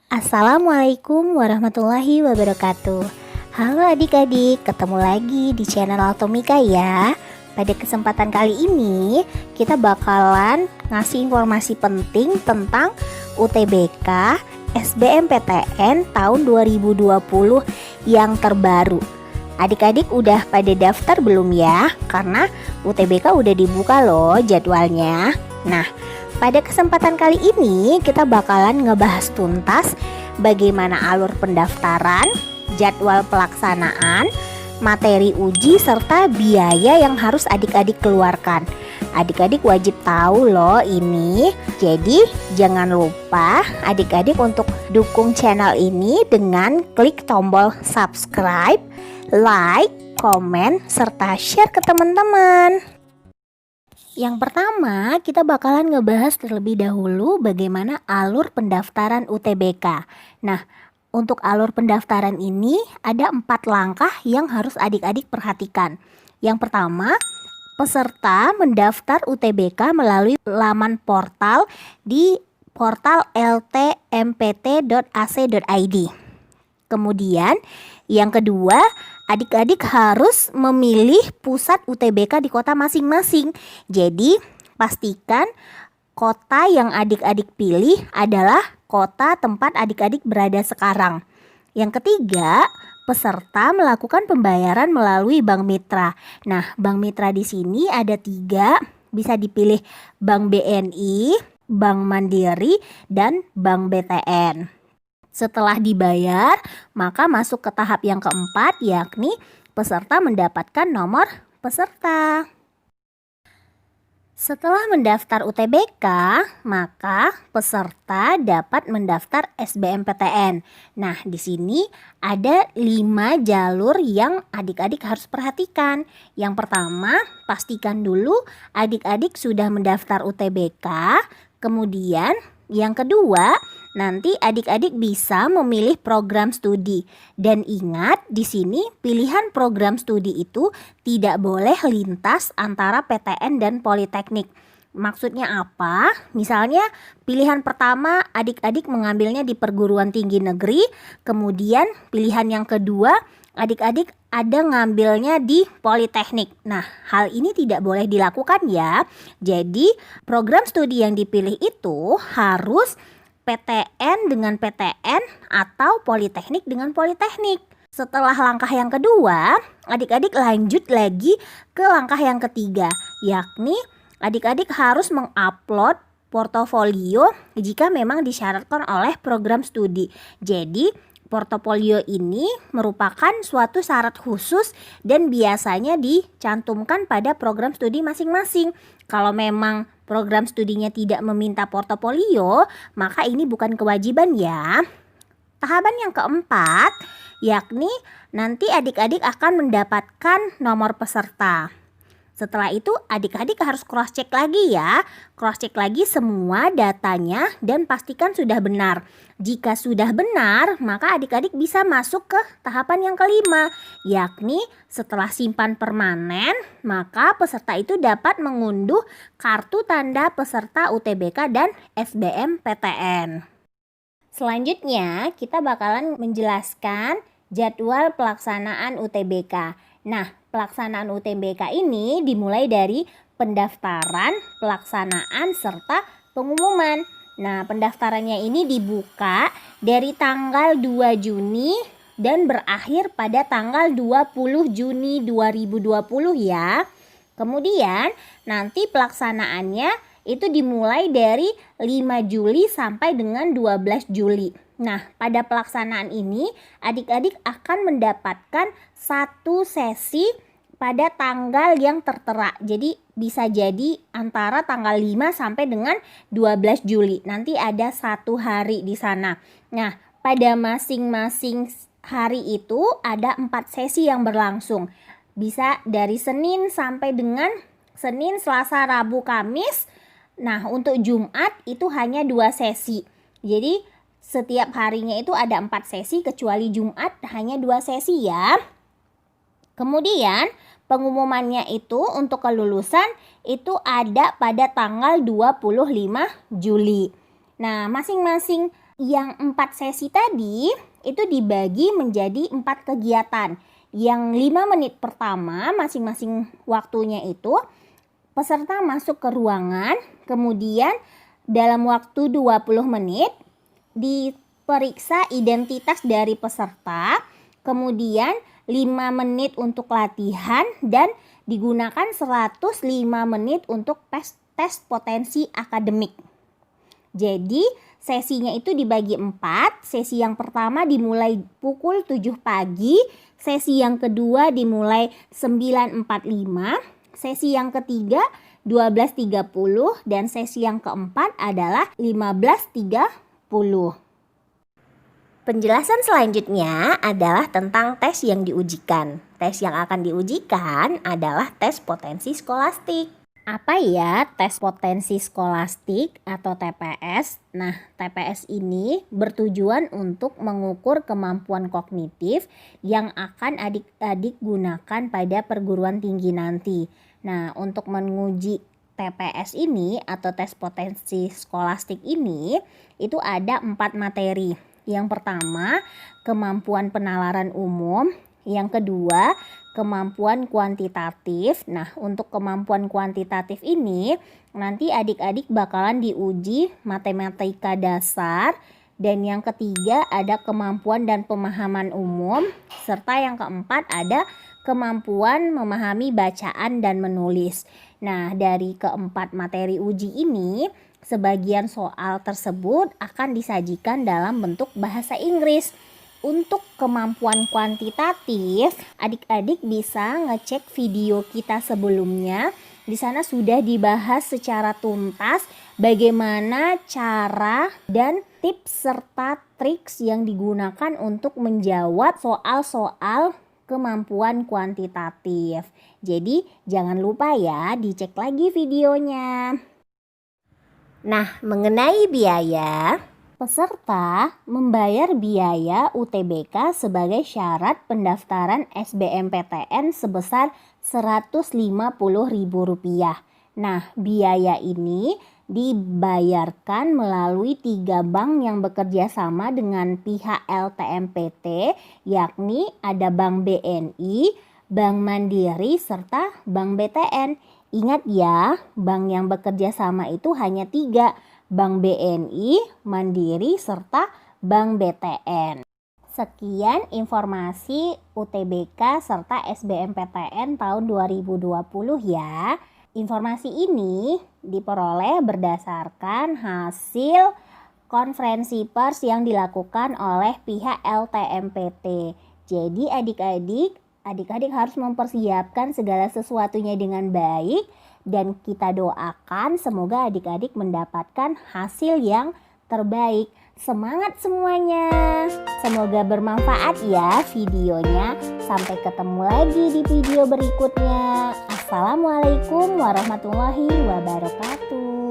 Assalamualaikum warahmatullahi wabarakatuh. Halo adik-adik, ketemu lagi di channel Altomika ya. Pada kesempatan kali ini kita bakalan ngasih informasi penting tentang UTBK SBMPTN tahun 2020 yang terbaru. Adik-adik udah pada daftar belum ya? Karena UTBK udah dibuka loh jadwalnya. Nah, pada kesempatan kali ini kita bakalan ngebahas tuntas bagaimana alur pendaftaran, jadwal pelaksanaan, materi uji, serta biaya yang harus adik-adik keluarkan. Adik-adik wajib tahu loh ini. Jadi jangan lupa adik-adik untuk dukung channel ini dengan klik tombol subscribe, like, komen, serta share ke teman-teman. Yang pertama, kita bakalan ngebahas terlebih dahulu bagaimana alur pendaftaran UTBK. Nah, untuk alur pendaftaran ini ada 4 langkah yang harus adik-adik perhatikan. Yang pertama, peserta mendaftar UTBK melalui laman portal di portal ltmpt.ac.id. Kemudian, yang kedua, adik-adik harus memilih pusat UTBK di kota masing-masing. Jadi, pastikan kota yang adik-adik pilih adalah kota tempat adik-adik berada sekarang. Yang ketiga, peserta melakukan pembayaran melalui Bank Mitra. Nah, Bank Mitra di sini ada 3, bisa dipilih Bank BNI, Bank Mandiri, dan Bank BTN. Setelah dibayar, maka masuk ke tahap yang keempat, yakni peserta mendapatkan nomor peserta. Setelah mendaftar UTBK, maka peserta dapat mendaftar SBMPTN. Nah, di sini ada 5 jalur yang adik-adik harus perhatikan. Yang pertama, pastikan dulu adik-adik sudah mendaftar UTBK. Kemudian, yang kedua, nanti adik-adik bisa memilih program studi. Dan ingat, di sini pilihan program studi itu tidak boleh lintas antara PTN dan Politeknik. Maksudnya apa? Misalnya pilihan pertama adik-adik mengambilnya di perguruan tinggi negeri, kemudian pilihan yang kedua adik-adik ada ngambilnya di Politeknik. Nah, hal ini tidak boleh dilakukan ya. Jadi, program studi yang dipilih itu harus PTN dengan PTN atau Politeknik dengan Politeknik. Setelah langkah yang kedua, adik-adik lanjut lagi ke langkah yang ketiga, yakni adik-adik harus mengupload portofolio jika memang disyaratkan oleh program studi. Jadi, portofolio ini merupakan suatu syarat khusus dan biasanya dicantumkan pada program studi masing-masing. Kalau memang program studinya tidak meminta portofolio, maka ini bukan kewajiban ya. Tahapan yang keempat, yakni nanti adik-adik akan mendapatkan nomor peserta. Setelah itu adik-adik harus cross check lagi ya. Cross check lagi semua datanya dan pastikan sudah benar. Jika sudah benar, maka adik-adik bisa masuk ke tahapan yang kelima, yakni setelah simpan permanen, maka peserta itu dapat mengunduh kartu tanda peserta UTBK dan SBMPTN. Selanjutnya, kita bakalan menjelaskan jadwal pelaksanaan UTBK. Nah, pelaksanaan UTBK ini dimulai dari pendaftaran, pelaksanaan, serta pengumuman. Nah, pendaftarannya ini dibuka dari tanggal 2 Juni dan berakhir pada tanggal 20 Juni 2020 ya. Kemudian, nanti pelaksanaannya itu dimulai dari 5 Juli sampai dengan 12 Juli. Nah, pada pelaksanaan ini adik-adik akan mendapatkan 1 sesi pada tanggal yang tertera. Jadi bisa jadi antara tanggal 5 sampai dengan 12 Juli. Nanti ada 1 hari di sana. Nah, pada masing-masing hari itu ada 4 sesi yang berlangsung. Bisa dari Senin sampai dengan Senin, Selasa, Rabu, Kamis. Nah, untuk Jumat itu hanya 2 sesi. Jadi setiap harinya itu ada 4 sesi, kecuali Jumat hanya 2 sesi ya. Kemudian pengumumannya itu untuk kelulusan itu ada pada tanggal 25 Juli. Nah, masing-masing Yang 4 sesi tadi itu dibagi menjadi 4 kegiatan. Yang 5 menit pertama masing-masing waktunya itu peserta masuk ke ruangan, kemudian dalam waktu 20 menit diperiksa identitas dari peserta, kemudian 5 menit untuk latihan dan digunakan 105 menit untuk tes potensi akademik. Jadi sesinya itu dibagi 4. Sesi yang pertama dimulai pukul 7 pagi, sesi yang kedua dimulai 9.45, sesi yang ketiga 12.30 dan sesi yang keempat adalah 15.30. Penjelasan selanjutnya adalah tentang tes yang diujikan. Tes yang akan diujikan adalah tes potensi skolastik. Apa ya tes potensi skolastik atau TPS? Nah, TPS ini bertujuan untuk mengukur kemampuan kognitif yang akan adik-adik gunakan pada perguruan tinggi nanti. Nah, untuk menguji TPS ini atau tes potensi skolastik ini itu ada 4 materi. Yang pertama, kemampuan penalaran umum. Yang kedua, kemampuan kuantitatif. Nah, untuk kemampuan kuantitatif ini nanti adik-adik bakalan diuji matematika dasar. Dan yang ketiga ada kemampuan dan pemahaman umum. Serta yang keempat ada kemampuan memahami bacaan dan menulis. Nah, dari keempat materi uji ini, sebagian soal tersebut akan disajikan dalam bentuk bahasa Inggris. Untuk kemampuan kuantitatif, adik-adik bisa ngecek video kita sebelumnya. Di sana sudah dibahas secara tuntas bagaimana cara dan tips serta triks yang digunakan untuk menjawab soal-soal kemampuan kuantitatif. Jadi jangan lupa ya dicek lagi videonya. Nah, mengenai biaya, peserta membayar biaya UTBK sebagai syarat pendaftaran SBMPTN sebesar Rp150.000. Nah, biaya ini dibayarkan melalui 3 bank yang bekerja sama dengan pihak LTMPT, yakni ada Bank BNI, Bank Mandiri, serta Bank BTN. Ingat ya, bank yang bekerja sama itu hanya 3, Bank BNI, Mandiri, serta Bank BTN. Sekian informasi UTBK serta SBMPTN tahun 2020 ya. Informasi ini diperoleh berdasarkan hasil konferensi pers yang dilakukan oleh pihak LTMPT. Jadi adik-adik harus mempersiapkan segala sesuatunya dengan baik dan kita doakan semoga adik-adik mendapatkan hasil yang terbaik. Semangat semuanya. Semoga bermanfaat ya videonya. Sampai ketemu lagi di video berikutnya. Assalamualaikum warahmatullahi wabarakatuh.